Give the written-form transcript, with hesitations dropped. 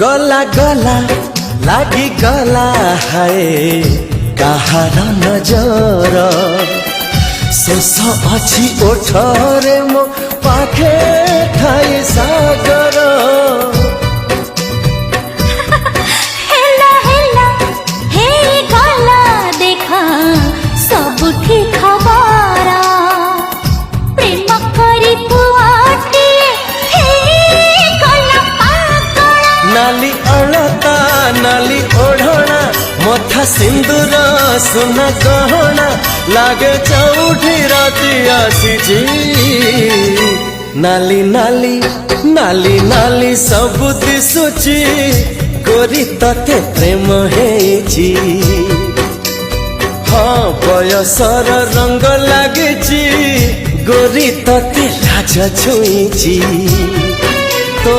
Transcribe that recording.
गला गला लागी गला हाय कहार नजर शेष अच्छी ओठरे मो पाखे ठाई सागर हेला हेला हे गला देखा सबुठी खबर प्रेम करी पुआटी हे गला पागल नाली अड़ता नाली ओढ़ना मथा सिंदूर सुना गहना लागे चौठी राती आसी नाली नाली नाली नाली सब दिशुची गोरी तते प्रेम हेची हाँ बयसर रंग लागिची गोरी तते लाज छुईची तो